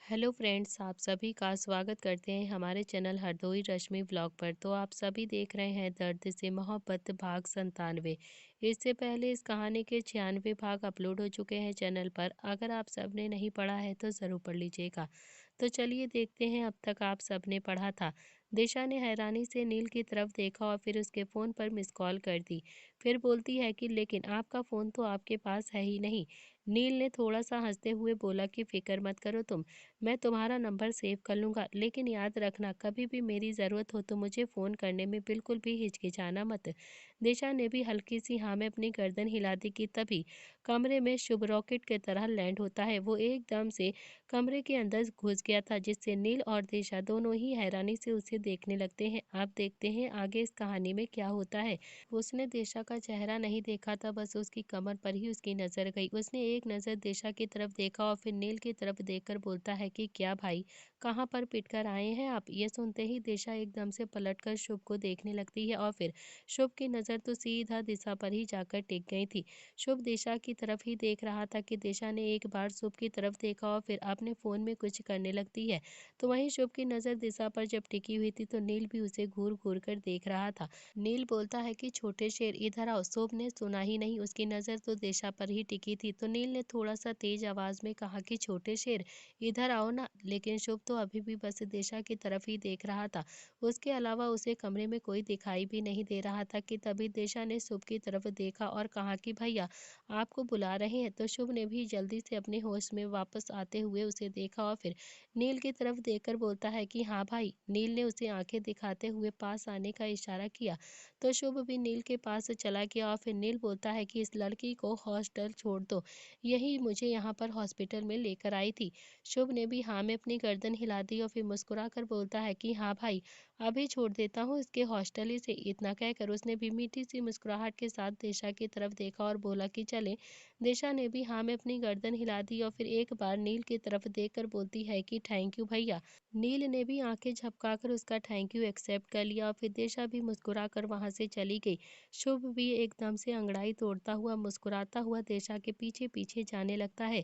Hello friends, आप सभी का स्वागत करते हैं हमारे चैनल हरदोई रश्मि व्लॉग पर। तो आप सभी देख रहे हैं दर्द से मोहब्बत भाग 97। इससे पहले इस कहानी के 96 भाग अपलोड हो चुके हैं चैनल पर। अगर आप सब ने नहीं पढ़ा है तो ज़रूर पढ़ लीजिएगा। तो चलिए देखते हैं अब तक आप सब ने पढ़ा था। दिशा ने हैरानी से नील की तरफ देखा और फिर उसके फ़ोन पर मिस कॉल कर दी। फिर बोलती है कि लेकिन आपका फ़ोन तो आपके पास है ही नहीं। नील ने थोड़ा सा हंसते हुए बोला कि फिक्र मत करो तुम, मैं तुम्हारा नंबर सेव कर लूँगा, लेकिन याद रखना कभी भी मेरी ज़रूरत हो तो मुझे फ़ोन करने में बिल्कुल भी हिचकिचाना मत। दिशा ने भी हल्की सी हाँ में अपनी गर्दन हिला दी कि तभी कमरे में शुभ रॉकेट की तरह लैंड होता है। वो एकदम से कमरे के अंदर घुस गया था, जिससे नील और दिशा दोनों ही हैरानी से उसे देखने लगते हैं। आप देखते हैं आगे इस कहानी में क्या होता है। उसने दिशा का चेहरा नहीं देखा था, बस उसकी कमर पर ही उसकी नज़र गई। उसने एक नज़र दिशा की तरफ देखा और फिर नील की तरफ देखकर बोलता है कि क्या भाई, कहाँ पर पिटकर आए हैं आप? ये सुनते ही दिशा एकदम से पलटकर शुभ को देखने लगती है और फिर शुभ की नज़र तो सीधा दिशा पर ही जाकर टिक गई थी। शुभ दिशा की तरफ ही देख रहा था कि दिशा ने एक बार शुभ की तरफ देखा और फिर अपने फ़ोन में कुछ करने लगती है। तो वहीं शुभ की नज़र दिशा पर जब टिकी हुई थी तो नील भी उसे घूर घूर कर देख रहा था। नील बोलता है कि छोटे शेर इधर आओ। शुभ ने सुना ही नहीं, उसकी नज़र तो दिशा पर ही टिकी थी। तो नील ने थोड़ा सा तेज आवाज़ में कहा कि छोटे शेर इधर आओ ना। लेकिन शुभ तो अभी भी बस दिशा की तरफ ही देख रहा था। उसके अलावा उसे कमरे में कोई दिखाई भी नहीं दे रहा था कि तभी दिशा ने शुभ की तरफ देखा और कहा कि भैया, आपको बुला रहे हैं। तो शुभ ने भी जल्दी से अपने होश में वापस आते हुए उसे देखा और फिर नील की तरफ देखकर बोलता है कि हाँ भाई। नील ने उसे आंखें दिखाते हुए पास आने का इशारा किया। तो शुभ भी नील के पास चला गया और फिर नील बोलता है कि इस लड़की को हॉस्टल छोड़ दो, यही मुझे यहाँ पर हॉस्पिटल में लेकर आई थी। शुभ ने भी हाँ में अपनी गर्दन हिला दी और फिर मुस्कुरा कर बोलता है कि हाँ भाई, अभी छोड़ देता हूँ इसके हॉस्टल ही से। इतना कहकर उसने भी मीठी सी मुस्कुराहट के साथ दिशा की तरफ देखा और बोला कि चले। दिशा ने भी हाँ में अपनी गर्दन हिला दी और फिर एक बार नील की तरफ देखकर बोलती है कि थैंक यू भैया। नील ने भी आंखें झपकाकर उसका थैंक यू एक्सेप्ट कर लिया और फिर दिशा भी मुस्कुराकर वहां से चली गई। शुभ भी एकदम से अंगड़ाई तोड़ता हुआ मुस्कुराता हुआ दिशा के पीछे पीछे जाने लगता है।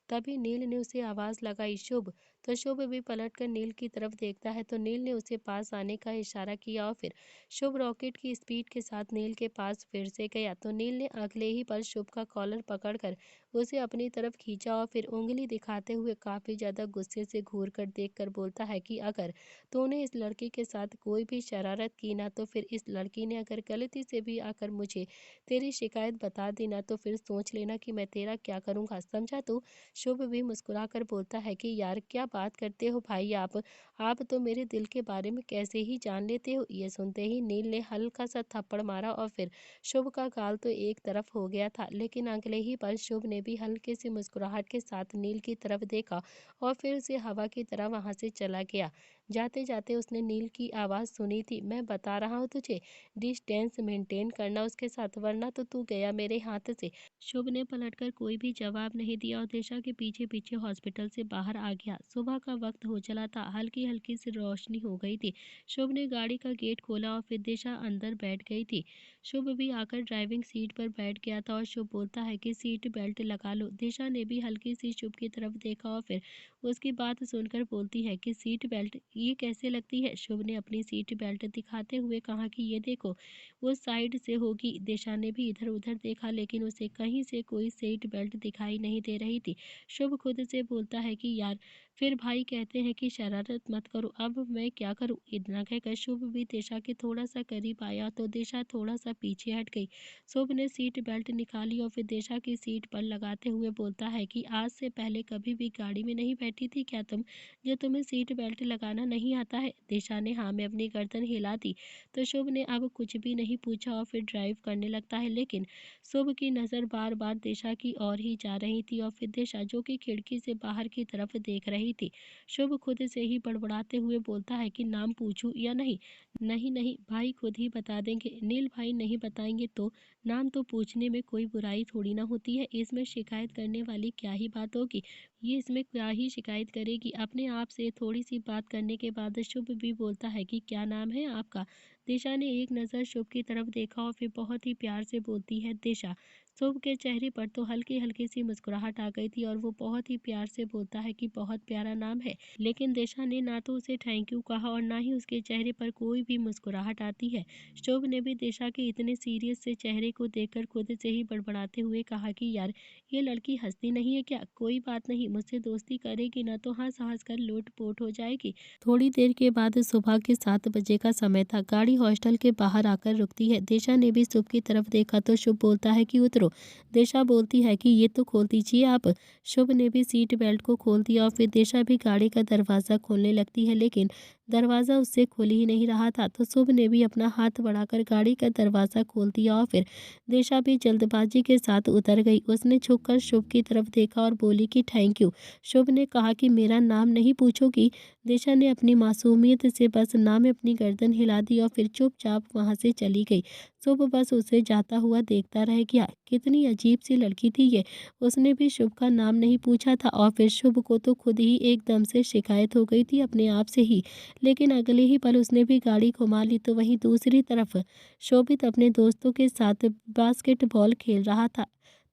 तभी नील ने उसे आवाज लगाई, शुभ। तो शुभ भी पलटकर नील की तरफ देखता है। तो नील ने उसे पास आने का इशारा किया और फिर शुभ रॉकेट की स्पीड के साथ नील के पास फिर से गया। तो नील ने अगले ही पल शुभ का कॉलर पकड़कर उसे अपनी तरफ खींचा और फिर उंगली दिखाते हुए काफी ज्यादा गुस्से से घूर कर देख कर बोलता है कि अगर तूने इस लड़की के साथ कोई भी शरारत की ना, तो फिर इस लड़की ने अगर गलती से भी आकर मुझे तेरी शिकायत बता दी ना, तो फिर सोच लेना कि मैं तेरा क्या करूंगा, समझा तू? शुभ भी मुस्कुराकर बोलता है कि यार क्या बात करते हो भाई आप तो मेरे दिल के बारे में कैसे ही जान लेते हो? ये सुनते ही नील ने हल्का सा थप्पड़ मारा और फिर शुभ का गाल तो एक तरफ हो गया था, लेकिन अगले ही पल शुभ ने भी हल्की सी मुस्कुराहट के साथ नील की तरफ देखा और फिर उसे हवा की तरह वहां से चला गया। जाते जाते उसने नील की आवाज सुनी थी, मैं बता रहा हूँ तुझे, डिस्टेंस मेंटेन करना उसके साथ, वरना तो तू गया मेरे हाथ से। शुभ ने पलटकर कोई भी जवाब नहीं दिया और दिशा के पीछे पीछे हॉस्पिटल से बाहर आ गया। सुबह का वक्त हो चला था, हल्की हल्की सी रोशनी हो गई थी। शुभ ने गाड़ी का गेट खोला और फिर दिशा अंदर बैठ गई थी। शुभ भी आकर ड्राइविंग सीट पर बैठ गया था और शुभ बोलता है कि सीट बेल्ट लगा लो। दिशा ने भी हल्की सी शुभ की तरफ देखा और फिर उसकी बात सुनकर बोलती है कि सीट बेल्ट ये कैसे लगती है? शुभ ने अपनी सीट बेल्ट दिखाते हुए कहा कि ये देखो, वो साइड से होगी। दिशा ने भी इधर उधर देखा, लेकिन उसे कहीं से कोई सीट बेल्ट दिखाई नहीं दे रही थी। शुभ खुद से बोलता है कि यार, फिर भाई कहते हैं कि शरारत मत करो, अब मैं क्या करूं? इतना कहकर शुभ भी दिशा के थोड़ा सा करीब आया तो दिशा थोड़ा सा पीछे हट गई। शुभ ने सीट बेल्ट निकाली और फिर दिशा की सीट पर लगाते हुए बोलता है कि आज से पहले कभी भी गाड़ी में नहीं बैठी थी क्या तुम, जो तुम्हें सीट बेल्ट लगाना नहीं आता है? दिशा ने हाँ में अपनी गर्दन हिला दी। तो शुभ ने अब कुछ भी नहीं पूछा और फिर ड्राइव करने लगता है, लेकिन शुभ की नज़र बार बार दिशा की ओर ही जा रही थी और फिर दिशा जो कि खिड़की से बाहर की तरफ देख रही थी। शुभ खुद से ही बड़बड़ाते हुए बोलता है कि नाम पूछूं या नहीं? नहीं नहीं भाई, खुद ही बता देंगे। नील भाई नहीं बताएंगे तो? नाम तो पूछने में कोई बुराई थोड़ी ना होती है, इसमें शिकायत करने वाली क्या ही बात होगी? ये इसमें क्या ही शिकायत करेगी? अपने आप से थोड़ी सी बात करने के बाद शुभ भी बोलता है कि क्या नाम है आपका? दिशा ने एक नज़र शुभ की तरफ देखा और फिर बहुत ही प्यार से बोलती है दिशा। शुभ के चेहरे पर तो हल्की हल्की सी मुस्कुराहट आ गई थी और वो बहुत ही प्यार से बोलता है कि बहुत प्यारा नाम है। लेकिन दिशा ने ना तो उसे थैंक यू कहा और ना ही उसके चेहरे पर कोई भी मुस्कुराहट आती है। शुभ ने भी दिशा के इतने सीरियस से चेहरे को देखकर खुद से ही बड़बड़ाते हुए कहा कि यार, ये लड़की हंसती नहीं है क्या? कोई बात नहीं, मुझसे दोस्ती करेगी ना तो हंस हंस कर लोट पोट हो जाएगी। थोड़ी देर के बाद सुबह के 7 बजे का समय था। गाड़ी हॉस्टल के बाहर आकर रुकती है। दिशा ने भी शुभ की तरफ देखा तो शुभ बोलता है कि उतरो। दिशा बोलती है कि ये तो खोल दीजिए आप। शुभ ने भी सीट बेल्ट को खोल दिया और फिर दिशा भी गाड़ी का दरवाज़ा खोलने लगती है, लेकिन दरवाज़ा उससे खुल ही नहीं रहा था। तो शुभ ने भी अपना हाथ बढ़ाकर गाड़ी का दरवाज़ा खोल दिया और फिर दिशा भी जल्दबाजी के साथ उतर गई। उसने झुककर शुभ की तरफ देखा और बोली कि थैंक यू। शुभ ने कहा कि मेरा नाम नहीं पूछोगी? दिशा ने अपनी मासूमियत से बस नाम में अपनी गर्दन हिला दी और फिर चुपचाप वहां से चली गई। शुभ बस उसे जाता हुआ देखता रह गया। कितनी अजीब सी लड़की थी ये। उसने भी शुभ का नाम नहीं पूछा था और फिर शुभ को तो खुद ही एकदम से शिकायत हो गई थी अपने आप से ही। लेकिन अगले ही पल उसने भी गाड़ी घुमा ली तो वहीं दूसरी तरफ शोभित अपने दोस्तों के साथ बास्केटबॉल खेल रहा था।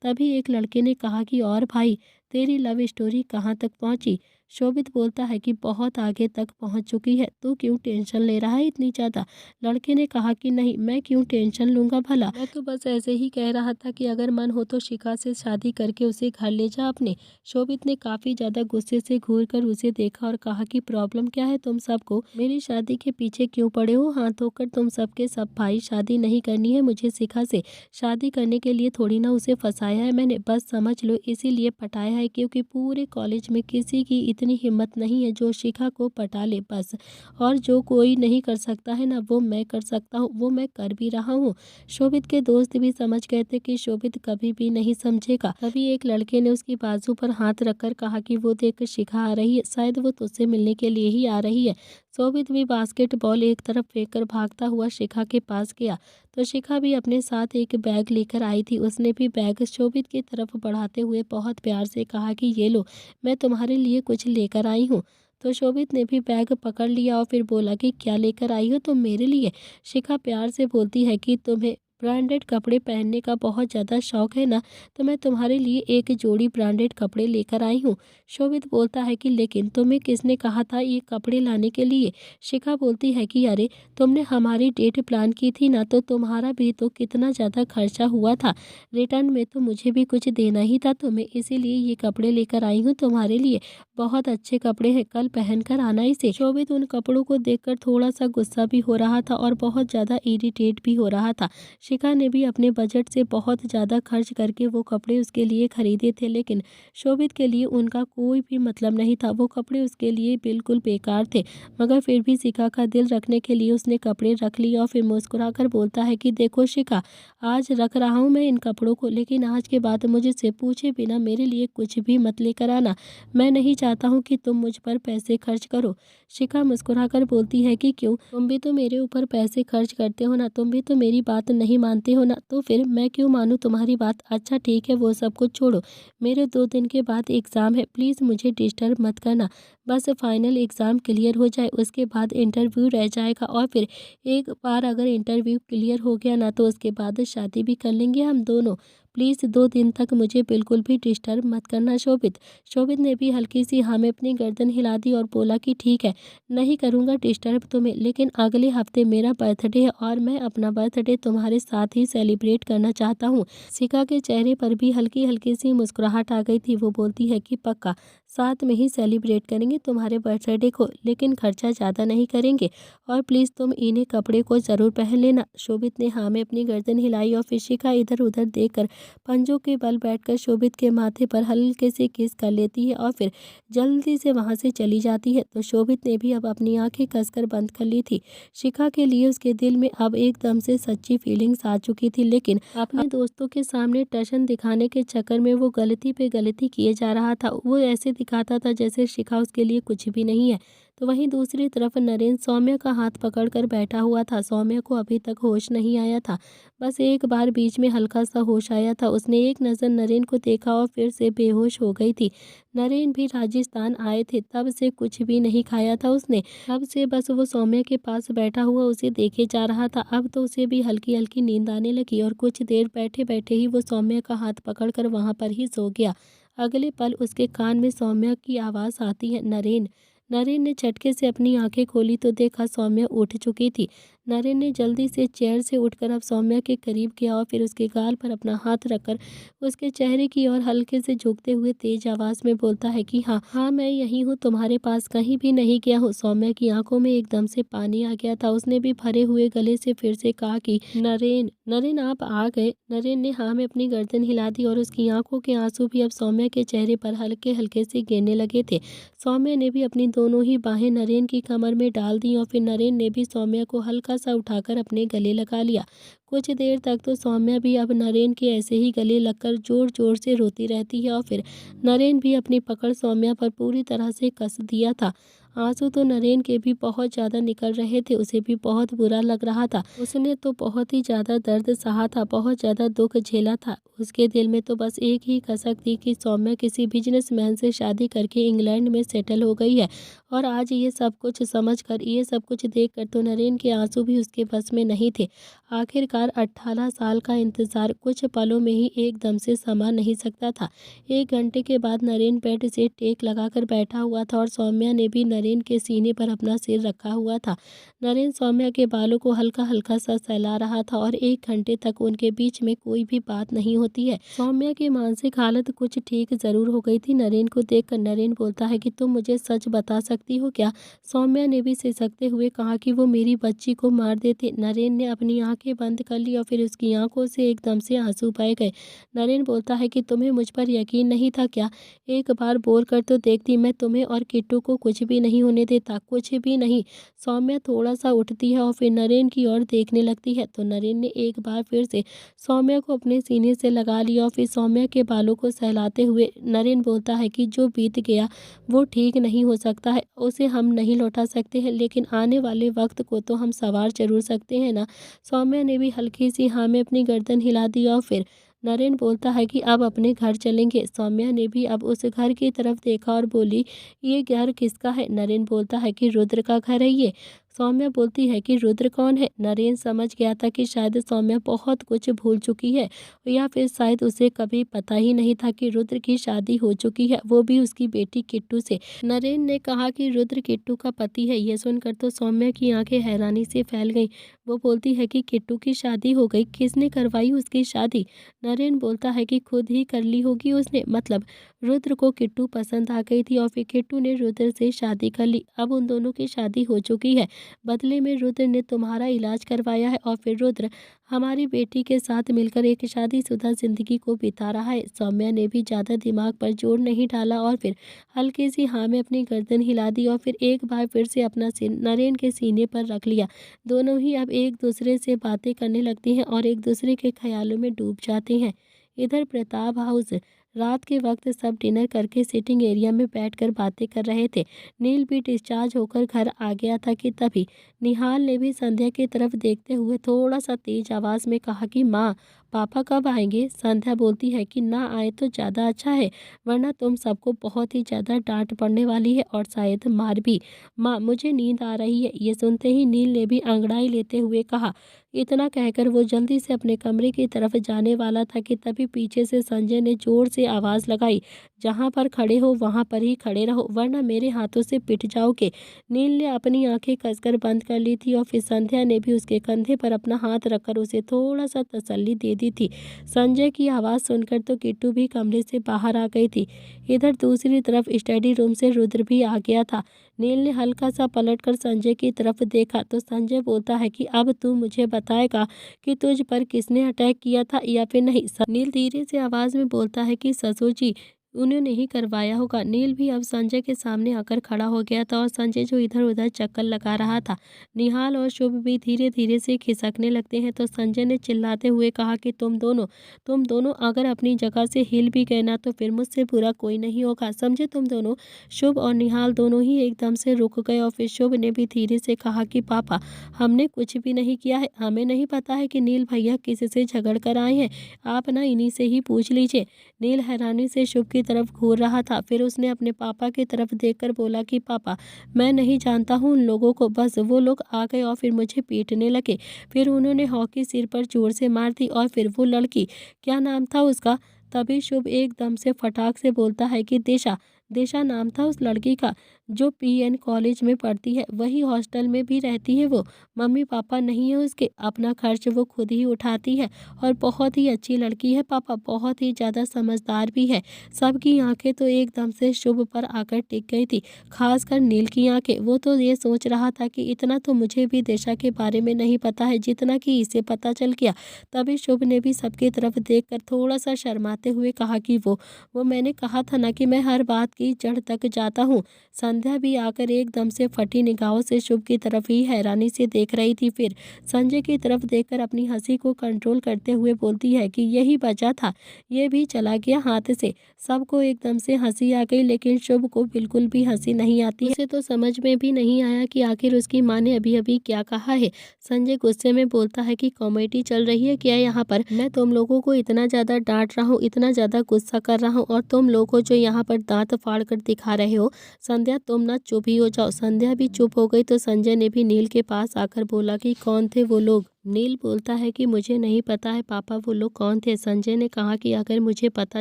तभी एक लड़के ने कहा कि और भाई, तेरी लव स्टोरी कहाँ तक पहुंची? शोभित बोलता है कि बहुत आगे तक पहुंच चुकी है। तू क्यों टेंशन ले रहा है इतनी ज्यादा? लड़के ने कहा कि नहीं, मैं क्यों टेंशन लूंगा भला, मैं तो बस ऐसे ही कह रहा था कि अगर मन हो तो शिखा से शादी करके उसे घर ले जा अपने। शोभित ने काफी ज्यादा गुस्से से घूर कर उसे देखा और कहा कि प्रॉब्लम क्या है तुम सबको? मेरी शादी के पीछे क्यों पड़े हो? हाथ धोकर तुम सबके सब भाई, शादी नहीं करनी है मुझे शिखा से। शादी करने के लिए थोड़ी ना उसे फंसाया है मैंने, बस समझ लो इसीलिए पटाया है क्योंकि पूरे कॉलेज में किसी की इतनी हिम्मत नहीं है जो शिखा को पटा ले बस। और जो कोई नहीं कर सकता है ना, वो मैं कर सकता हूँ, वो मैं कर भी रहा हूँ। शोभित के दोस्त भी समझ गए थे कि शोभित कभी भी नहीं समझेगा। तभी एक लड़के ने उसकी बाजू पर हाथ रखकर कहा कि वो देख शिखा आ रही है, शायद वो तुझसे मिलने के लिए ही आ रही है। शोभित भी बास्केटबॉल एक तरफ फेंक कर भागता हुआ शिखा के पास गया तो शिखा भी अपने साथ एक बैग लेकर आई थी। उसने भी बैग शोभित की तरफ बढ़ाते हुए बहुत प्यार से कहा कि ये लो, मैं तुम्हारे लिए कुछ लेकर आई हूँ। तो शोभित ने भी बैग पकड़ लिया और फिर बोला कि क्या लेकर आई हो तुम मेरे लिए? शिखा प्यार से बोलती है कि तुम्हें ब्रांडेड कपड़े पहनने का बहुत ज़्यादा शौक है ना, तो मैं तुम्हारे लिए एक जोड़ी ब्रांडेड कपड़े लेकर आई हूँ। शोभित बोलता है कि लेकिन तुम्हें किसने कहा था ये कपड़े लाने के लिए? शिखा बोलती है कि अरे, तुमने हमारी डेट प्लान की थी ना, तो तुम्हारा भी तो कितना ज़्यादा खर्चा हुआ था। रिटर्न में तो मुझे भी कुछ देना ही था तुम्हें, इसीलिए ये कपड़े लेकर आई हूँ तुम्हारे लिए। बहुत अच्छे कपड़े हैं, कल पहन कर आना इसे। शोभित उन कपड़ों को देखकर थोड़ा सा गुस्सा भी हो रहा था और बहुत ज़्यादा इरिटेट भी हो रहा था। शिखा ने भी अपने बजट से बहुत ज़्यादा खर्च करके वो कपड़े उसके लिए खरीदे थे, लेकिन शोभित के लिए उनका कोई भी मतलब नहीं था। वो कपड़े उसके लिए बिल्कुल बेकार थे, मगर फिर भी शिखा का दिल रखने के लिए उसने कपड़े रख लिए और फिर मुस्कुराकर बोलता है कि देखो शिखा, आज रख रहा हूँ मैं इन कपड़ों को, लेकिन आज के बाद मुझसे पूछे बिना मेरे लिए कुछ भी मत लेकर आना। मैं नहीं चाहता हूँ कि तुम मुझ पर पैसे खर्च करो। शिखा मुस्कुराकर बोलती है कि क्यों, तुम भी तो मेरे ऊपर पैसे खर्च करते हो ना, तुम भी तो मेरी बात नहीं मानते हो ना, तो फिर मैं क्यों मानूं तुम्हारी बात? अच्छा ठीक है, वो सब कुछ छोड़ो, मेरे 2 दिन के बाद एग्ज़ाम है, प्लीज़ मुझे डिस्टर्ब मत करना। बस फाइनल एग्ज़ाम क्लियर हो जाए, उसके बाद इंटरव्यू रह जाएगा और फिर एक बार अगर इंटरव्यू क्लियर हो गया ना, तो उसके बाद शादी भी कर लेंगे हम दोनों। प्लीज़ 2 दिन तक मुझे बिल्कुल भी डिस्टर्ब मत करना शोभित। शोभित ने भी हल्की सी हाँ में अपनी गर्दन हिला दी और बोला कि ठीक है, नहीं करूँगा डिस्टर्ब तुम्हें, लेकिन अगले हफ्ते मेरा बर्थडे है और मैं अपना बर्थडे तुम्हारे साथ ही सेलिब्रेट करना चाहता हूँ। शिखा के चेहरे पर भी हल्की हल्की सी मुस्कुराहट आ गई थी। वो बोलती है कि पक्का, साथ में ही सेलिब्रेट करेंगे तुम्हारे बर्थडे को, लेकिन खर्चा ज़्यादा नहीं करेंगे और प्लीज़ तुम इन्हें कपड़े को ज़रूर पहन लेना। शोभित ने हाँ में अपनी गर्दन हिलाई और फिर शिखा इधर उधर देखकर पंजों के बल बैठकर शोभित के माथे पर हल्के से किस कर लेती है और फिर जल्दी से वहां से चली जाती है। तो शोभित ने भी अब अपनी आंखें कसकर बंद कर ली थी। शिखा के लिए उसके दिल में अब एकदम से सच्ची फीलिंग्स आ चुकी थी, लेकिन अपने दोस्तों के सामने टशन दिखाने के चक्कर में वो गलती पे गलती किए जा रहा था। वो ऐसे दिखाता था जैसे शिखा उसके लिए कुछ भी नहीं है। तो वहीं दूसरी तरफ नरेन सौम्या का हाथ पकड़कर बैठा हुआ था। सौम्या को अभी तक होश नहीं आया था। बस एक बार बीच में हल्का सा होश आया था। उसने एक नज़र नरेन को देखा और फिर से बेहोश हो गई थी। नरेन भी राजस्थान आए थे, तब से कुछ भी नहीं खाया था उसने। तब से बस वो सौम्या के पास बैठा हुआ उसे देखे जा रहा था। अब तो उसे भी हल्की हल्की नींद आने लगी और कुछ देर बैठे बैठे ही वो सौम्या का हाथ पकड़कर वहां पर ही सो गया। अगले पल उसके कान में सौम्या की आवाज़ आती है, नरेन। नरेन ने झटके से अपनी आंखें खोली तो देखा सौम्या उठ चुकी थी। नरेन ने जल्दी से चेयर से उठकर अब सौम्या के करीब गया और फिर उसके गाल पर अपना हाथ रखकर उसके चेहरे की ओर हल्के से झुकते हुए तेज आवाज में बोलता है कि हाँ हाँ, मैं यही हूँ, तुम्हारे पास कहीं भी नहीं गया हूँ। सौम्या की आंखों में एकदम से पानी आ गया था। उसने भी भरे हुए गले से फिर से कहा कि नरेन, नरेन आप आ गए। नरेन ने हाँ में अपनी गर्दन हिला दी और उसकी आंखों के आंसू भी अब सौम्या के चेहरे पर हल्के हल्के से गिरने लगे थे। सौम्या ने भी अपनी दोनों ही बाहें नरेन की कमर में डाल दी और फिर नरेन ने भी सौम्या को हल्का सा उठाकर अपने गले लगा लिया। कुछ देर तक तो सौम्या भी अब नरेन के ऐसे ही गले लगकर जोर जोर से रोती रहती है और फिर नरेन भी अपनी पकड़ सौम्या पर पूरी तरह से कस दिया था। आंसू तो नरेन के भी बहुत ज़्यादा निकल रहे थे। उसे भी बहुत बुरा लग रहा था। उसने तो बहुत ही ज़्यादा दर्द सहा था, बहुत ज़्यादा दुख झेला था। उसके दिल में तो बस एक ही कसक थी कि सौम्या किसी बिजनेसमैन से शादी करके इंग्लैंड में सेटल हो गई है। और आज ये सब कुछ समझकर, ये सब कुछ देखकर तो नरेन के आंसू भी उसके बस में नहीं थे। आखिरकार 18 साल का इंतजार कुछ पलों में ही एकदम से समा नहीं सकता था। 1 घंटे के बाद नरेन बेड से टेक लगाकर बैठा हुआ था और सौम्या ने भी नरेन के सीने पर अपना सिर रखा हुआ था। नरेन सौम्या के बालों को हल्का हल्का सा सहला रहा था और 1 घंटे तक उनके बीच में कोई भी बात नहीं होती है। सौम्या की मानसिक हालत कुछ ठीक जरूर हो गई थी। नरेन को देखकर नरेन बोलता है कि तुम मुझे सच बता सकती हो क्या? सौम्या ने भी सिसकते हुए कहा कि वो मेरी बच्ची को मार देते। नरेन ने अपनी आंखें बंद कर ली और फिर उसकी आंखों से एकदम से आंसू बह गए। नरेन बोलता है कि तुम्हें मुझ पर यकीन नहीं था क्या? एक बार बोल कर तो देखती, मैं तुम्हें और किट्टू को कुछ भी नहीं होने देता, कुछ भी नहीं। सौम्या थोड़ा सा उठती है और फिर नरेन की ओर देखने लगती है तो नरेन ने एक बार फिर से सौम्या को अपने सीने से लगा लिया और फिर सौम्या के बालों को सहलाते हुए नरेन बोलता है कि जो बीत गया वो ठीक नहीं हो सकता है, उसे हम नहीं लौटा सकते हैं, लेकिन आने वाले वक्त को तो हम सवार जरूर सकते हैं ना। सौम्या ने भी हल्की सी हाँ में अपनी गर्दन हिला दी और फिर नरेन बोलता है कि अब अपने घर चलेंगे। सौम्या ने भी अब उस घर की तरफ देखा और बोली, ये घर किसका है? नरेन बोलता है कि रुद्र का घर है ये। सौम्या बोलती है कि रुद्र कौन है? नरेन समझ गया था कि शायद सौम्या बहुत कुछ भूल चुकी है या फिर शायद उसे कभी पता ही नहीं था कि रुद्र की शादी हो चुकी है, वो भी उसकी बेटी किट्टू से। नरेन ने कहा कि रुद्र किट्टू का पति है। ये सुनकर तो सौम्या की आंखें हैरानी से फैल गईं। वो बोलती है कि किट्टू की शादी हो गई? किसने करवाई उसकी शादी? नरेन बोलता है कि खुद ही कर ली होगी उसने। मतलब रुद्र को किट्टू पसंद आ गई थी और फिर किट्टू ने रुद्र से शादी कर ली। अब उन दोनों की शादी हो चुकी है। बदले में रुद्र ने तुम्हारा इलाज करवाया है और फिर रुद्र हमारी बेटी के साथ मिलकर एक शादीशुदा जिंदगी को बिता रहा है। सौम्या ने भी ज़्यादा दिमाग पर जोर नहीं डाला और फिर हल्की सी हाँ में अपनी गर्दन हिला दी और फिर एक बार फिर से अपना सिर नरेन के सीने पर रख लिया। दोनों ही अब एक दूसरे से बातें करने लगती हैं और एक दूसरे के ख्यालों में डूब जाते हैं। इधर प्रताप हाउस, रात के वक्त सब डिनर करके सिटिंग एरिया में बैठकर बातें कर रहे थे। नील भी डिस्चार्ज होकर घर आ गया था कि तभी निहाल ने भी संध्या की तरफ देखते हुए थोड़ा सा तेज आवाज में कहा कि माँ, पापा कब आएंगे? संध्या बोलती है कि ना आए तो ज़्यादा अच्छा है, वरना तुम सबको बहुत ही ज़्यादा डांट पड़ने वाली है और शायद मार भी। माँ, मुझे नींद आ रही है। ये सुनते ही नील ने भी अंगड़ाई लेते हुए कहा। इतना कहकर वो जल्दी से अपने कमरे की तरफ जाने वाला था कि तभी पीछे से संजय ने जोर से आवाज़ लगाई, जहाँ पर खड़े हो वहाँ पर ही खड़े रहो, वरना मेरे हाथों से पिट जाओगे। नील ने अपनी आंखें कसकर बंद कर ली थी और फिर संध्या ने भी उसके कंधे पर अपना हाथ रखकर उसे थोड़ा सा तसल्ली दे दी थी। संजय की आवाज़ सुनकर तो किट्टू भी कमरे से बाहर आ गई थी। इधर दूसरी तरफ स्टडी रूम से रुद्र भी आ गया था। नील ने हल्का सा पलटकर संजय की तरफ देखा तो संजय बोलता है कि अब तू मुझे बताएगा कि तुझ पर किसने अटैक किया था या फिर नहीं। नील धीरे से आवाज में बोलता है कि ससुर जी, उन्होंने ही करवाया होगा। नील भी अब संजय के सामने आकर खड़ा हो गया था और संजय जो इधर-उधर चक्कर लगा रहा था। निहाल और शुभ भी धीरे-धीरे से खिसकने लगते हैं तो संजय ने चिल्लाते हुए कहा कि तुम दोनों अगर अपनी जगह से हिल भी गए ना तो फिर मुझसे बुरा कोई नहीं होगा, समझे तुम दोनों। शुभ और निहाल दोनों ही एकदम से रुक गए और फिर शुभ ने भी धीरे से कहा कि पापा, हमने कुछ भी नहीं किया है, हमें नहीं पता है कि नील भैया किसी से झगड़ कर आए हैं, आप ना इन्हीं से ही पूछ लीजिए। नील हैरानी से शुभ की तरफ घूर रहा था, फिर उसने अपने पापा की तरफ देखकर बोला कि पापा, मैं नहीं जानता हूँ उन लोगों को, बस वो लोग आ गए और फिर मुझे पीटने लगे, फिर उन्होंने हॉकी सिर पर जोर से मार दी और फिर वो लड़की, क्या नाम था उसका? तभी शुभ एकदम से फटाक से बोलता है कि दिशा। दिशा नाम था उस लड़की का, जो पीएन कॉलेज में पढ़ती है, वही हॉस्टल में भी रहती है वो। मम्मी पापा नहीं है उसके, अपना खर्च वो खुद ही उठाती है और बहुत ही अच्छी लड़की है पापा, बहुत ही ज़्यादा समझदार भी है। सबकी आंखें तो एकदम से शुभ पर आकर टिक गई थी, खासकर नील की आंखें। वो तो ये सोच रहा था कि इतना तो मुझे भी दिशा के बारे में नहीं पता है जितना कि इसे पता चल गया। तभी शुभ ने भी सबकी तरफ देखकर थोड़ा सा शर्माते हुए कहा कि वो मैंने कहा था ना कि मैं हर बात की जड़ तक जाता हूँ। संध्या भी आकर एकदम से फटी निगाहों से शुभ की तरफ ही हैरानी से देख रही थी, फिर संजय की तरफ देखकर अपनी हंसी को कंट्रोल करते हुए बोलती है कि यही बचा था, ये भी चला गया हाथ से। सबको एकदम से हंसी आ गई, लेकिन शुभ को बिल्कुल भी हंसी नहीं आती है। उसे तो समझ में भी नहीं आया कि आखिर उसकी माँ ने अभी अभी क्या कहा है। संजय गुस्से में बोलता है कि कॉमेडी चल रही है क्या यहाँ पर? मैं तुम लोगों को इतना ज़्यादा डांट रहा हूँ, इतना ज़्यादा गुस्सा कर रहा हूँ और तुम लोगों जो यहाँ पर दांत फाड़ कर दिखा रहे हो। संध्या, तुम ना चुप ही हो जाओ। संध्या भी चुप हो गई तो संजय ने भी नील के पास आकर बोला कि कौन थे वो लोग? नील बोलता है कि मुझे नहीं पता है पापा वो लोग कौन थे। संजय ने कहा कि अगर मुझे पता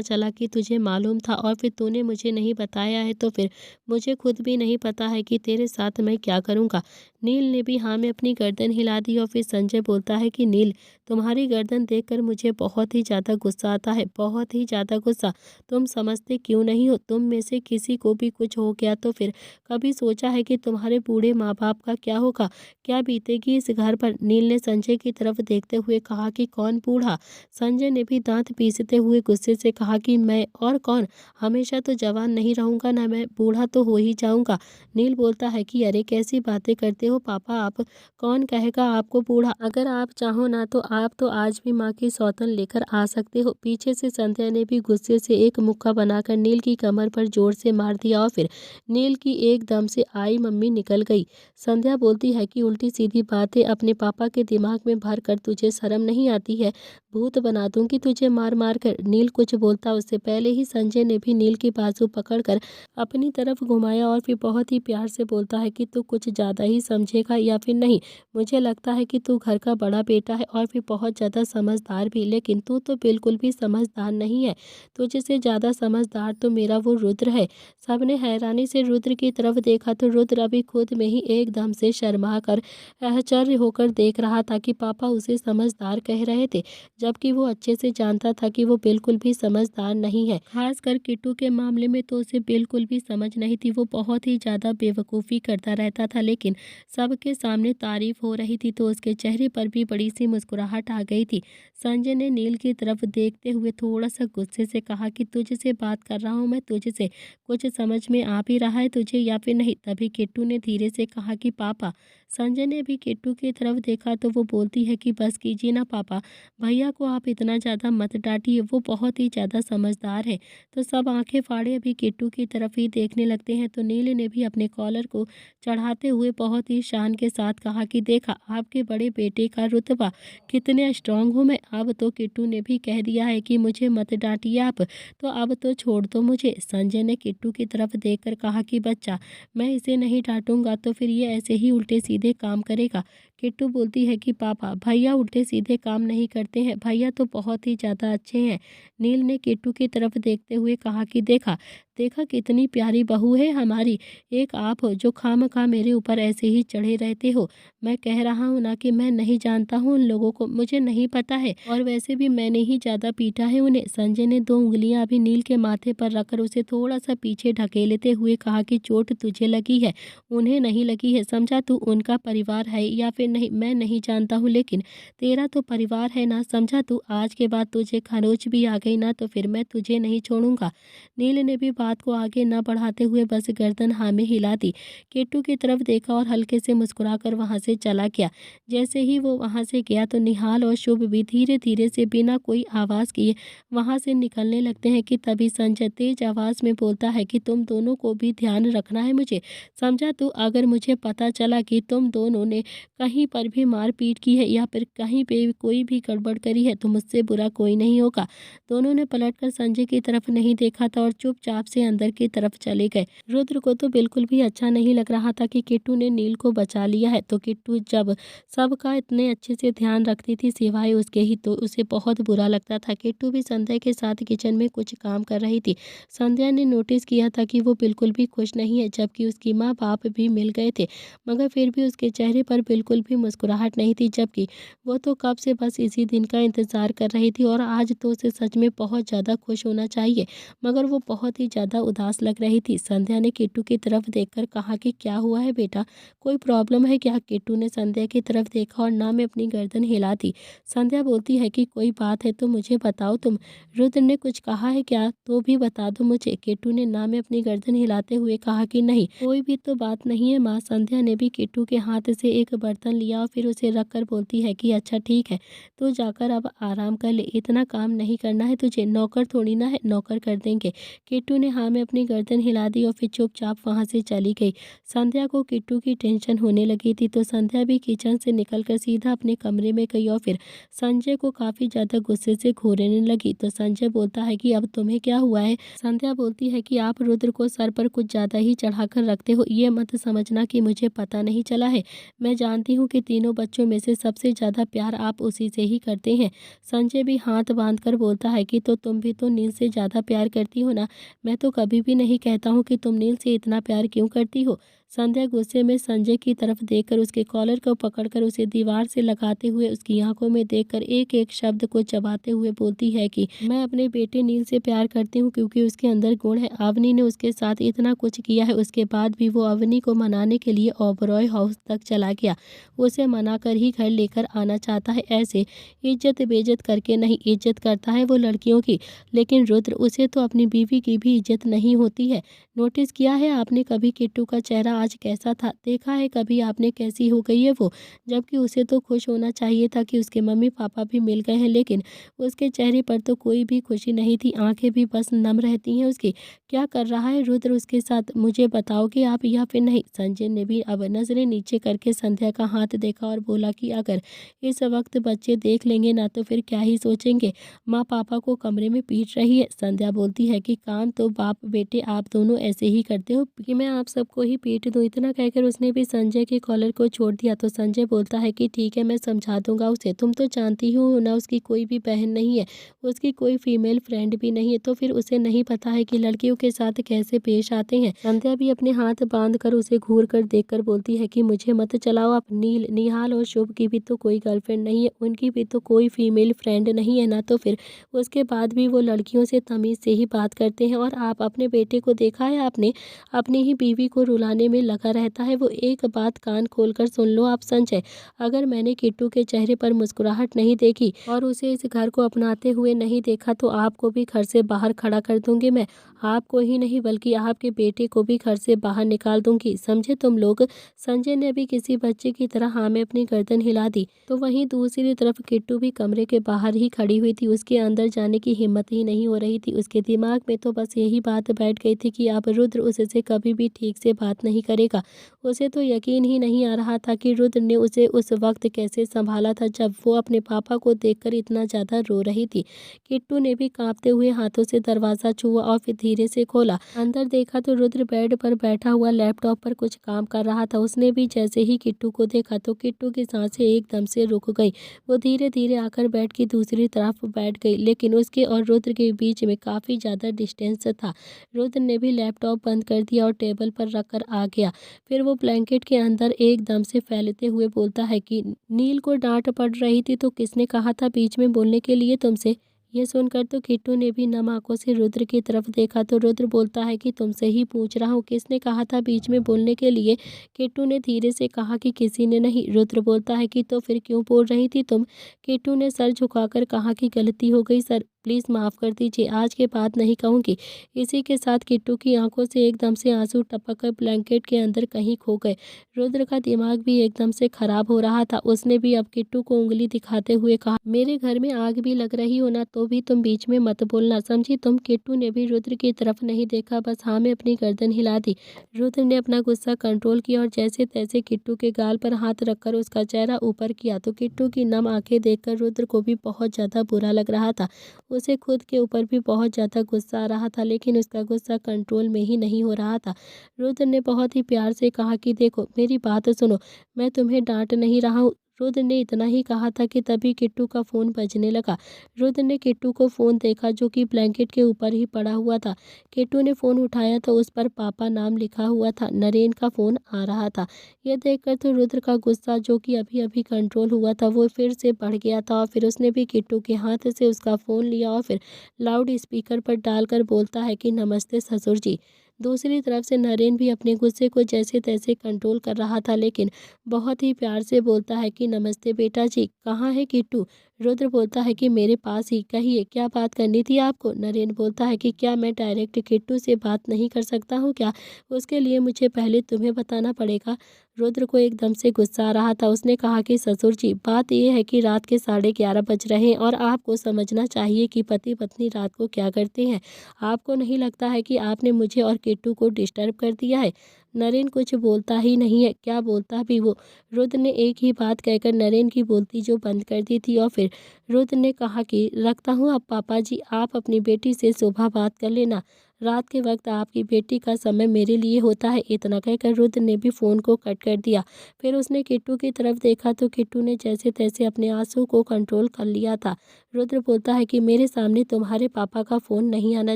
चला कि तुझे मालूम था और फिर तूने मुझे नहीं बताया है तो फिर मुझे खुद भी नहीं पता है कि तेरे साथ मैं क्या करूँगा। नील ने भी हाँ में अपनी गर्दन हिला दी और फिर संजय बोलता है कि नील, तुम्हारी गर्दन देखकर मुझे बहुत ही ज़्यादा गुस्सा आता है, बहुत ही ज़्यादा गुस्सा। तुम समझते क्यों नहीं हो? तुम में से किसी को भी कुछ हो गया तो फिर कभी सोचा है कि तुम्हारे बूढ़े माँ बाप का क्या होगा, क्या बीतेगी इस घर पर? नील ने संजय की तरफ देखते हुए कहा कि कौन बूढ़ा? संजय ने भी दांत पीसते हुए गुस्से से कहा कि मैं और कौन? हमेशा तो जवान नहीं रहूंगा ना, मैं बूढ़ा तो हो ही जाऊंगा। नील बोलता है कि अरे कैसी बातें करते हो पापा आप, कौन कहेगा आपको बूढ़ा? अगर आप चाहो ना तो आप तो आज भी माँ की सौतन लेकर आ सकते हो। पीछे से संध्या ने भी गुस्से से एक मुक्का बनाकर नील की कमर पर जोर से मार दिया और फिर नील की एकदम से आई मम्मी निकल गई। संध्या बोलती है कि उल्टी सीधी बातें अपने पापा के दिमाग में भर कर तुझे शर्म नहीं आती है? भूत बना दूंगी तुझे मार मार कर। नील कुछ बोलता उससे पहले ही संजय ने भी नील की बाजू पकड़कर अपनी तरफ घुमाया और फिर बहुत ही प्यार से बोलता है कि तू कुछ ज़्यादा ही समझेगा या फिर नहीं? मुझे लगता है कि तू घर का बड़ा बेटा है और फिर बहुत ज़्यादा समझदार भी, लेकिन तू तो बिल्कुल भी समझदार नहीं है। तुझसे ज़्यादा समझदार तो मेरा वो रुद्र है। सबने हैरानी से रुद्र की तरफ देखा तो रुद्र अभी खुद में ही एकदम से शर्मा कर आश्चर्य होकर देख रहा था कि पापा उसे समझदार कह रहे थे, जबकि वो अच्छे से जानता था कि वो बिल्कुल भी समझदार नहीं है। खासकर किट्टू के मामले में तो उसे बिल्कुल भी समझ नहीं थी। वो बहुत ही ज़्यादा बेवकूफ़ी करता रहता था, लेकिन सबके सामने तारीफ हो रही थी तो उसके चेहरे पर भी बड़ी सी मुस्कुराहट आ गई थी। संजय ने नील की तरफ देखते हुए थोड़ा सा गुस्से से कहा कि तुझसे बात कर रहा हूँ मैं, तुझसे कुछ समझ में आ भी रहा है तुझे या फिर नहीं? तभी किट्टू ने धीरे से कहा कि पापा। संजय ने भी किट्टू की तरफ देखा तो वो बोलती है कि बस कीजिए ना पापा, भैया को आप इतना ज़्यादा मत डांटिए, वो बहुत ही ज़्यादा समझदार है। तो सब आंखें फाड़े अभी किट्टू की तरफ ही देखने लगते हैं तो नील ने भी अपने कॉलर को चढ़ाते हुए बहुत ही शान के साथ कहा कि देखा आपके बड़े बेटे का रुतबा, कितने स्ट्रांग हूँ मैं। अब तो किट्टू ने भी कह दिया है कि मुझे मत डांटिए आप, तो अब तो छोड़ दो मुझे। संजय ने किट्टू की तरफ देखकर कहा कि बच्चा, मैं इसे नहीं डांटूंगा तो फिर ये ऐसे ही उल्टे सीधे काम करेगा। किट्टू बोलती है कि पापा, भैया उल्टे सीधे काम नहीं करते हैं, भैया तो बहुत ही ज़्यादा अच्छे हैं। नील ने किट्टू की तरफ देखते हुए कहा कि देखा देखा कितनी प्यारी बहू है हमारी, एक आप हो जो खामखा मेरे ऊपर ऐसे ही चढ़े रहते हो। मैं कह रहा हूँ ना कि मैं नहीं जानता हूँ उन लोगों को, मुझे नहीं पता है, और वैसे भी मैंने ही ज़्यादा पीटा है उन्हें। संजय ने 2 उँगलियाँ अभी नील के माथे पर रखकर उसे थोड़ा-सा पीछे ढकेलते हुए कहा कि चोट तुझे लगी है, उन्हें नहीं लगी है। समझा तू उनका परिवार है या फिर नहीं, मैं नहीं जानता हूँ, लेकिन तेरा तो परिवार है ना, समझा तू। आज के बाद तुझे खरोच भी आ गई ना तो फिर मैं तुझे नहीं छोड़ूंगा। नील ने भी बात को आगे न बढ़ाते हुए बस गर्दन हाँ में हिला दी। किट्टू की तरफ देखा और हल्के से मुस्कुराकर वहां से चला गया। जैसे ही वो वहां से गया तो निहाल और शुभ भी धीरे धीरे से बिना कोई आवाज किए वहां से निकलने लगते हैं कि तभी संजय तेज आवाज में बोलता है कि तुम दोनों को भी ध्यान रखना है मुझे, समझा तू। अगर मुझे पता चला कि तुम दोनों ने कहीं पर भी मारपीट की है या फिर कहीं पे कोई भी गड़बड़ करी है तो मुझसे बुरा कोई नहीं होगा। दोनों ने पलटकर संजय की तरफ नहीं देखा था और चुपचाप से अंदर की तरफ चले गए। रुद्र को तो बिल्कुल भी अच्छा नहीं लग रहा था कि किट्टू ने नील को बचा लिया है, तो किट्टू जब सबका इतने अच्छे से ध्यान रखती थी सिवाय उसके ही, तो उसे बहुत बुरा लगता था। किट्टू भी संध्या के साथ किचन में कुछ काम कर रही थी। संध्या ने नोटिस किया था कि वो बिल्कुल भी खुश नहीं है, जबकि उसकी माँ बाप भी मिल गए थे, मगर फिर भी उसके चेहरे पर बिल्कुल भी मुस्कुराहट नहीं थी, जबकि वो तो कब से बस इसी दिन का इंतजार कर रही थी और आज तो उसे सच में बहुत ज़्यादा खुश होना चाहिए, मगर वो बहुत ही ज़्यादा उदास लग रही थी। संध्या ने किट्टू की तरफ देखकर कहा कि क्या हुआ है बेटा, कोई प्रॉब्लम है क्या? किट्टू ने संध्या की तरफ देखा और ना में अपनी गर्दन हिला दी। संध्या बोलती है कि कोई बात है तो मुझे बताओ तुम, रुद्र ने कुछ कहा है क्या, तो भी बता दो मुझे। किट्टू ने ना में अपनी गर्दन हिलाते हुए कहा कि नहीं, कोई भी तो बात नहीं है माँ। संध्या ने भी किट्टू के हाथ से एक बर्तन लिया और फिर उसे रखकर बोलती है कि अच्छा ठीक है, तो जाकर अब आराम कर ले, इतना काम नहीं करना है तुझे, नौकर थोड़ी ना है, नौकर कर देंगे। किट्टू ने हाँ में अपनी गर्दन हिला दी और फिर चुपचाप वहाँ से चली गई। संध्या को किट्टू की टेंशन होने लगी थी, तो संध्या भी किचन से निकलकर सीधा अपने कमरे में गई और फिर संजय को काफ़ी ज़्यादा गुस्से से घूरने लगी। तो संजय बोलता है कि अब तुम्हें क्या हुआ है? संध्या बोलती है कि आप रुद्र को सर पर कुछ ज़्यादा ही चढ़ाकर रखते हो, ये मत समझना कि मुझे पता नहीं चला है, मैं जानती हूँ कि तीनों बच्चों में से सबसे ज़्यादा प्यार आप उसी से ही करते हैं। संजय भी हाथ बांधकर बोलता है कि तो तुम भी तो नील से ज़्यादा प्यार करती हो ना, मैं तो कभी भी नहीं कहता हूँ कि तुम नील से इतना प्यार क्यों करती हो। संध्या गुस्से में संजय की तरफ देखकर उसके कॉलर को पकड़कर उसे दीवार से लगाते हुए उसकी आंखों में देखकर एक एक शब्द को चबाते हुए बोलती है कि मैं अपने बेटे नील से प्यार करती हूँ क्योंकि उसके अंदर गुण है। अवनी ने उसके साथ इतना कुछ किया है, उसके बाद भी वो अवनी को मनाने के लिए ओबरॉय हाउस तक चला गया, उसे मनाकर ही घर लेकर आना चाहता है। ऐसे इज्जत बेइज्जत करके नहीं, इज्जत करता है वो लड़कियों की, लेकिन रुद्र उसे तो अपनी बीवी की भी इज्जत नहीं होती है। नोटिस किया है आपने कभी किट्टू का चेहरा आज कैसा था? देखा है कभी आपने कैसी हो गई है वो? जबकि उसे तो खुश होना चाहिए था कि उसके मम्मी पापा भी मिल गए हैं, लेकिन उसके चेहरे पर तो कोई भी खुशी नहीं थी, आंखें भी बस नम रहती हैं उसकी। क्या कर रहा है रुद्र उसके साथ, मुझे बताओगे आप या फिर नहीं? संजय ने भी अब नजरें नीचे करके संध्या का हाथ देखा और बोला कि अगर इस वक्त बच्चे देख लेंगे ना तो फिर क्या ही सोचेंगे, माँ पापा को कमरे में पीट रही है। संध्या बोलती है कि काम तो बाप बेटे आप दोनों ऐसे ही करते हो कि मैं आप सबको ही पीट दूं। इतना कहकर उसने भी संजय के कॉलर को छोड़ दिया। तो संजय बोलता है कि ठीक है, मैं समझा दूंगा उसे, तुम तो जानती हो ना उसकी कोई भी बहन नहीं है, उसकी कोई फीमेल फ्रेंड भी नहीं है, तो फिर उसे नहीं पता है कि लड़कियों के साथ कैसे पेश आते हैं। संध्या भी अपने हाथ बांध कर उसे घूर कर देख कर बोलती है कि मुझे मत चलाओ आप। निहाल और शुभ की भी तो कोई गर्लफ्रेंड नहीं है, उनकी भी तो कोई फीमेल फ्रेंड नहीं है ना, तो फिर उसके बाद भी वो लड़कियों से तमीज़ से ही बात करते हैं। और आप अपने बेटे को देखा है आपने, अपनी ही बीवी को रुलाने में लगा रहता है वो। एक बात कान खोलकर सुन लो आप संजय, अगर मैंने किट्टू के चेहरे पर मुस्कुराहट नहीं देखी और उसे इस घर को अपनाते हुए नहीं देखा तो आपको भी घर से बाहर खड़ा कर दूंगी मैं, आपको ही नहीं बल्कि आपके बेटे को भी घर से बाहर निकाल दूंगी, समझे तुम लोग। संजय ने भी किसी बच्चे की तरह हाँ में अपनी गर्दन हिला दी। तो वहीं दूसरी तरफ किट्टू भी कमरे के बाहर ही खड़ी हुई थी, उसके अंदर जाने की हिम्मत ही नहीं हो रही थी। उसके दिमाग में तो बस यही बात बैठ गई थी कि अब रुद्र उससे कभी भी ठीक से बात नहीं करेगा। उसे तो यकीन ही नहीं आ रहा था कि रुद्र ने उसे उस वक्त कैसे संभाला था जब वो अपने पापा को देखकर इतना ज़्यादा रो रही थी। किट्टू ने भी कांपते हुए हाथों से दरवाज़ा छुआ और फिर धीरे से खोला। अंदर देखा तो रुद्र बेड पर बैठा हुआ लैपटॉप पर कुछ काम कर रहा था। उसने भी जैसे ही किट्टू को देखा तो किट्टू की सांसें एकदम से रुक गई। वो धीरे धीरे आकर बेड की दूसरी तरफ बैठ गई, लेकिन उसके और रुद्र के बीच में काफ़ी ज़्यादा डिस्टेंस था। रुद्र ने भी लैपटॉप बंद कर दिया और टेबल पर रखकर आ गया। फिर वो ब्लैंकेट के अंदर एकदम से फैलते हुए बोलता है कि नील को डांट पड़ रही थी तो किसने कहा था बीच में बोलने के लिए तुमसे? ये सुनकर तो किट्टू ने भी नम आंखों से रुद्र की तरफ देखा तो रुद्र बोलता है कि तुमसे ही पूछ रहा हूँ, किसने कहा था बीच में बोलने के लिए? किट्टू ने धीरे से कहा कि किसी ने नहीं। रुद्र बोलता है कि तो फिर क्यों बोल रही थी तुम? किट्टू ने सर झुकाकर कहा कि गलती हो गई सर, प्लीज़ माफ़ कर दीजिए, आज के बाद नहीं कहूँगी। इसी के साथ किट्टू की आंखों से एकदम से आंसू टपक कर ब्लैंकेट के अंदर कहीं खो गए। रुद्र का दिमाग भी एकदम से खराब हो रहा था। उसने भी अब किट्टू को उंगली दिखाते हुए कहा, मेरे घर में आग भी लग रही हो ना तो भी तुम बीच में मत बोलना, समझी तुम? किट्टू ने भी रुद्र की तरफ नहीं देखा, बस हाँ में अपनी गर्दन हिला दी। रुद्र ने अपना गुस्सा कंट्रोल किया और जैसे तैसे किट्टू के गाल पर हाथ रखकर उसका चेहरा ऊपर किया तो किट्टू की नम आंखें देखकर रुद्र को भी बहुत ज़्यादा बुरा लग रहा था। उसे खुद के ऊपर भी बहुत ज़्यादा गुस्सा आ रहा था, लेकिन उसका गुस्सा कंट्रोल में ही नहीं हो रहा था। रुद्र ने बहुत ही प्यार से कहा कि देखो मेरी बात सुनो, मैं तुम्हें डांट नहीं रहा हूँ। रुद्र ने इतना ही कहा था कि तभी किट्टू का फ़ोन बजने लगा। रुद्र ने किट्टू को फ़ोन देखा जो कि ब्लैंकेट के ऊपर ही पड़ा हुआ था। किट्टू ने फ़ोन उठाया तो उस पर पापा नाम लिखा हुआ था। नरेन का फ़ोन आ रहा था। यह देखकर तो रुद्र का गुस्सा जो कि अभी अभी कंट्रोल हुआ था वो फिर से बढ़ गया था और फिर उसने भी किट्टू के हाथ से उसका फ़ोन लिया और फिर लाउड स्पीकर पर डालकर बोलता है कि नमस्ते ससुर जी। दूसरी तरफ से नरेन भी अपने गुस्से को जैसे तैसे कंट्रोल कर रहा था, लेकिन बहुत ही प्यार से बोलता है कि नमस्ते बेटा जी, कहाँ है किट्टू? रुद्र बोलता है कि मेरे पास ही, कहिए क्या बात करनी थी आपको? नरेन बोलता है कि क्या मैं डायरेक्ट किट्टू से बात नहीं कर सकता हूँ क्या? उसके लिए मुझे पहले तुम्हें बताना पड़ेगा। रुद्र को एकदम से गुस्सा आ रहा था। उसने कहा कि ससुर जी, बात यह है कि रात के 11:30 बज रहे हैं और आपको समझना चाहिए कि पति पत्नी रात को क्या करते हैं। आपको नहीं लगता है कि आपने मुझे और किट्टू को डिस्टर्ब कर दिया है? नरेन कुछ बोलता ही नहीं है, क्या बोलता भी वो? रुद्र ने एक ही बात कहकर नरेन की बोलती जो बंद कर दी थी और फिर रुद्र ने कहा कि रखता हूँ अब पापा जी, आप अपनी बेटी से सुबह बात कर लेना। रात के वक्त आपकी बेटी का समय मेरे लिए होता है। इतना कहकर रुद्र ने भी फ़ोन को कट कर दिया। फिर उसने किट्टू की तरफ देखा तो किट्टू ने जैसे तैसे अपने आंसू को कंट्रोल कर लिया था। रुद्र बोलता है कि मेरे सामने तुम्हारे पापा का फ़ोन नहीं आना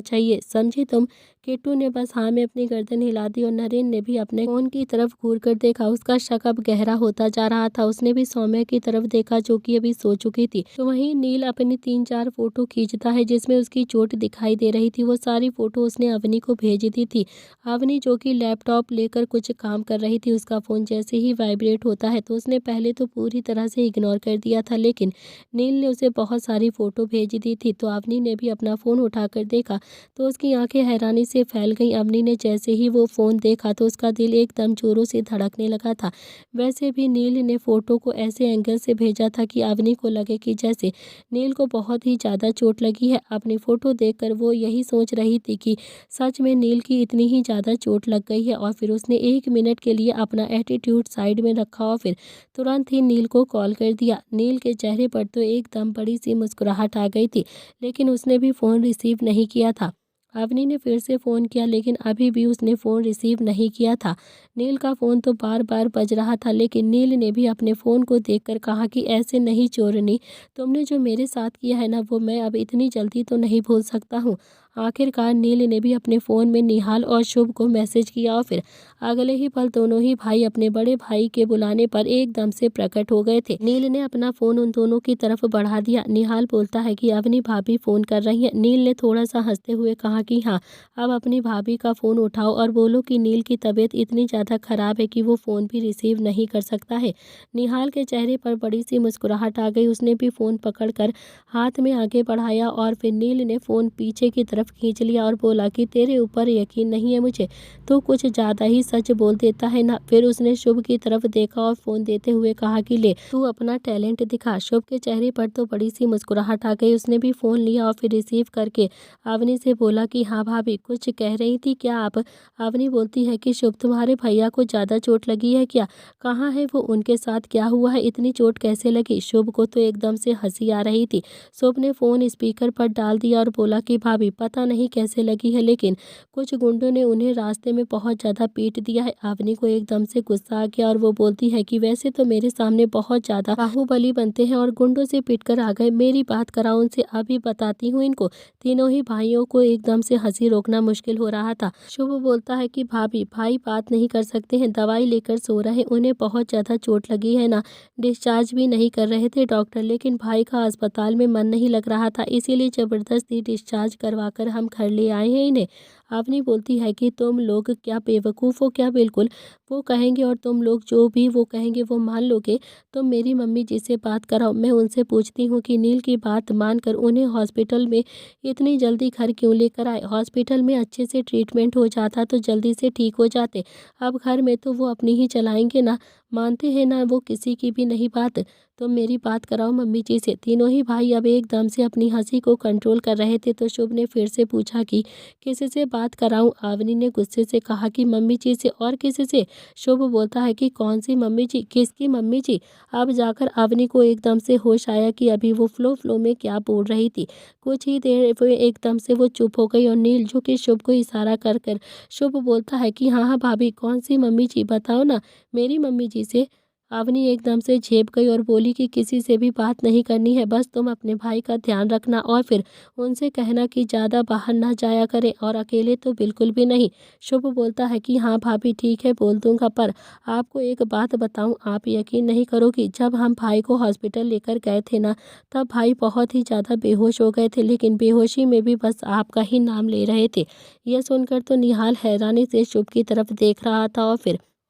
चाहिए, समझी तुम? किट्टू ने बस हाँ में अपनी गर्दन हिला दी और नरेन ने भी अपने फ़ोन की तरफ घूर कर देखा। उसका शक अब गहरा होता जा रहा था। उसने भी सौम्या की तरफ देखा जो कि अभी सो चुकी थी। तो वहीं नील अपनी 3-4 फ़ोटो खींचता है जिसमें उसकी चोट दिखाई दे रही थी। वो सारी फ़ोटो उसने अवनी को भेज दी थी। अवनी जो कि लैपटॉप लेकर कुछ काम कर रही थी, उसका फ़ोन जैसे ही वाइब्रेट होता है तो उसने पहले तो पूरी तरह से इग्नोर कर दिया था, लेकिन नील ने उसे बहुत सारी फ़ोटो भेज दी थी। तो अवनी ने भी अपना फ़ोन उठाकर देखा तो उसकी आंखें हैरानी से फैल गईं। अवनी ने जैसे ही वो फ़ोन देखा तो उसका दिल एकदम जोरों से धड़कने लगा था। वैसे भी नील ने फ़ोटो को ऐसे एंगल से भेजा था कि अवनी को लगे कि जैसे नील को बहुत ही ज़्यादा चोट लगी है। अपनी फ़ोटो देखकर वो यही सोच रही थी कि सच में नील की इतनी ही ज़्यादा चोट लग गई है। और फिर उसने 1 मिनट के लिए अपना एटीट्यूड साइड में रखा और फिर तुरंत ही नील को कॉल कर दिया। नील के चेहरे पर तो एकदम बड़ी सी मुस्कुराहट आ गई थी, लेकिन उसने भी फ़ोन रिसीव नहीं किया था। अवनी ने फिर से फ़ोन किया, लेकिन अभी भी उसने फ़ोन रिसीव नहीं किया था। नील का फ़ोन तो बार बार बज रहा था, लेकिन नील ने भी अपने फ़ोन को देखकर कहा कि ऐसे नहीं चोरनी, तुमने जो मेरे साथ किया है ना वो मैं अब इतनी जल्दी तो नहीं भूल सकता हूँ। आखिरकार नील ने भी अपने फ़ोन में निहाल और शुभ को मैसेज किया और फिर अगले ही पल दोनों ही भाई अपने बड़े भाई के बुलाने पर एकदम से प्रकट हो गए थे। नील ने अपना फ़ोन उन दोनों की तरफ बढ़ा दिया। निहाल बोलता है कि अवनी भाभी फ़ोन कर रही है। नील ने थोड़ा सा हंसते हुए कहा कि हाँ, अब अपनी भाभी का फ़ोन उठाओ और बोलो कि नील की तबीयत इतनी ज़्यादा ख़राब है कि वो फ़ोन भी रिसीव नहीं कर सकता है। निहाल के चेहरे पर बड़ी सी मुस्कुराहट आ गई। उसने भी फ़ोन पकड़कर हाथ में आगे बढ़ाया और फिर नील ने फ़ोन पीछे की तरफ तरफ खींच लिया और बोला कि तेरे ऊपर यकीन नहीं है मुझे, तो कुछ ज़्यादा ही सच बोल देता है ना। फिर उसने शुभ की तरफ देखा और फ़ोन देते हुए कहा कि ले तू अपना टैलेंट दिखा। शुभ के चेहरे पर तो बड़ी सी मुस्कुराहट आ गई। उसने भी फ़ोन लिया और फिर रिसीव करके अवनी से बोला कि हाँ भाभी, कुछ कह रही थी क्या आप? अवनी बोलती है कि शुभ, तुम्हारे भैया को ज़्यादा चोट लगी है क्या? कहाँ है वो? उनके साथ क्या हुआ है? इतनी चोट कैसे लगी? शुभ को तो एकदम से हंसी आ रही थी। शुभ ने फ़ोन स्पीकर पर डाल दिया और बोला कि भाभी, पता नहीं कैसे लगी है, लेकिन कुछ गुंडों ने उन्हें रास्ते में बहुत ज़्यादा पीट दिया है। अवनी को एकदम से गुस्सा आ गया और वो बोलती है कि वैसे तो मेरे सामने बहुत ज़्यादा बाहुबली बनते हैं और गुंडों से पीट कर आ गए। मेरी बात कराओ उनसे, अभी बताती हूँ इनको। तीनों ही भाइयों को एकदम से हंसी रोकना मुश्किल हो रहा था। शुभ बोलता है कि भाभी, भाई बात नहीं कर सकते हैं, दवाई लेकर सो रहे, उन्हें बहुत ज़्यादा चोट लगी है ना। डिस्चार्ज भी नहीं कर रहे थे डॉक्टर, लेकिन भाई का अस्पताल में मन नहीं लग रहा था, इसीलिए ज़बरदस्ती डिस्चार्ज करवाकर हम घर ले आए हैं इन्हें। अवनी बोलती है कि तुम लोग क्या बेवकूफ़ हो क्या? बिल्कुल वो कहेंगे और तुम लोग जो भी वो कहेंगे वो मान लोगे? तुम मेरी मम्मी जी से बात कराओ, मैं उनसे पूछती हूँ कि नील की बात मानकर उन्हें हॉस्पिटल में इतनी जल्दी घर क्यों लेकर आए। हॉस्पिटल में अच्छे से ट्रीटमेंट हो जाता तो जल्दी से ठीक हो जाते। अब घर में तो वो अपनी ही चलाएंगे ना, मानते हैं ना वो किसी की भी नहीं बात। तुम मेरी बात कराओ मम्मी जी से। तीनों ही भाई अब एकदम से अपनी हंसी को कंट्रोल कर रहे थे, तो शुभ ने फिर से पूछा कि किसी से बात कराऊं? अवनी ने गुस्से से कहा कि मम्मी जी से। और किसी से? शुभ बोलता है कि कौन सी मम्मी जी, किसकी मम्मी जी? अब जाकर अवनी को एकदम से होश आया कि अभी वो फ्लो में क्या बोल रही थी। कुछ ही देर वो एकदम से वो चुप हो गई और नील जो कि शुभ को इशारा कर कर शुभ बोलता है कि हाँ हाँ भाभी, कौन सी मम्मी जी, बताओ ना, मेरी मम्मी जी से। अवनी एकदम से झेप गई और बोली कि किसी से भी बात नहीं करनी है, बस तुम अपने भाई का ध्यान रखना और फिर उनसे कहना कि ज़्यादा बाहर ना जाया करें और अकेले तो बिल्कुल भी नहीं। शुभ बोलता है कि हाँ भाभी ठीक है, बोल दूंगा, पर आपको एक बात बताऊं, आप यकीन नहीं करोगी, जब हम भाई को हॉस्पिटल लेकर गए थे ना, तब भाई बहुत ही ज़्यादा बेहोश हो गए थे, लेकिन बेहोशी में भी बस आपका ही नाम ले रहे थे। यह सुनकर तो निहाल हैरानी से शुभ की तरफ देख रहा था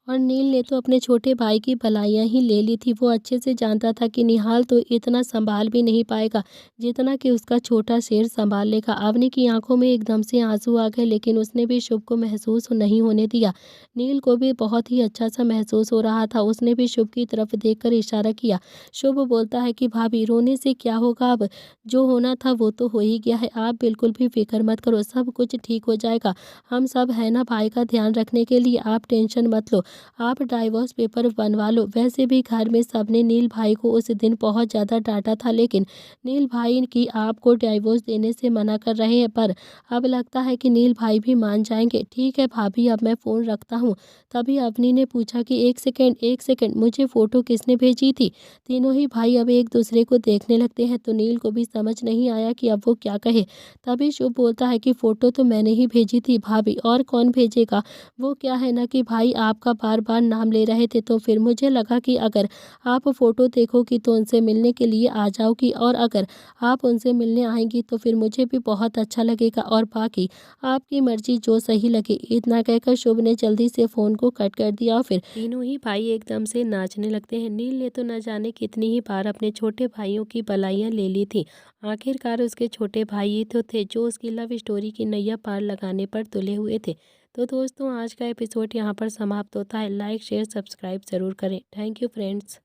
और नील ने तो अपने छोटे भाई की भलाइयाँ ही ले ली थी। वो अच्छे से जानता था कि निहाल तो इतना संभाल भी नहीं पाएगा जितना कि उसका छोटा शेर संभाल लेगा। अवनी की आंखों में एकदम से आंसू आ गए, लेकिन उसने भी शुभ को महसूस नहीं होने दिया। नील को भी बहुत ही अच्छा सा महसूस हो रहा था। उसने भी शुभ की तरफ देखकर इशारा किया। शुभ बोलता है कि भाभी, रोने से क्या होगा, अब जो होना था वो तो हो ही गया है, आप बिल्कुल भी फिक्र मत करो, सब कुछ ठीक हो जाएगा। हम सब है ना भाई का ध्यान रखने के लिए, आप टेंशन मत लो। आप डाइवोर्स पेपर बनवा लो। वैसे भी घर में सबने नील भाई को उस दिन बहुत ज़्यादा डांटा था, लेकिन नील भाई की आपको डाइवोर्स देने से मना कर रहे हैं, पर अब लगता है कि नील भाई भी मान जाएंगे। ठीक है भाभी, अब मैं फ़ोन रखता हूँ। तभी अवनी ने पूछा कि एक सेकंड, मुझे फ़ोटो किसने भेजी थी? तीनों ही भाई अब एक दूसरे को देखने लगते हैं, तो नील को भी समझ नहीं आया कि अब वो क्या कहे। तभी शुभ बोलता है कि फ़ोटो तो मैंने ही भेजी थी भाभी, और कौन भेजेगा? वो क्या है ना कि भाई आपका बार बार नाम ले रहे थे, तो फिर मुझे लगा कि अगर आप फ़ोटो देखोगी तो उनसे मिलने के लिए आ जाओगी, और अगर आप उनसे मिलने आएंगी तो फिर मुझे भी बहुत अच्छा लगेगा, और बाकी आपकी मर्जी, जो सही लगे। इतना कहकर शुभ ने जल्दी से फ़ोन को कट कर दिया और फिर तीनों ही भाई एकदम से नाचने लगते हैं। नील ने तो न जाने कितनी ही बार अपने छोटे भाइयों की भलाइयाँ ले ली थी। आखिरकार उसके छोटे भाई ही तो थे जो उसकी लव स्टोरी की नैया पार लगाने पर तुले हुए थे। तो दोस्तों, आज का एपिसोड यहाँ पर समाप्त होता है। लाइक शेयर सब्सक्राइब ज़रूर करें। Thank you friends.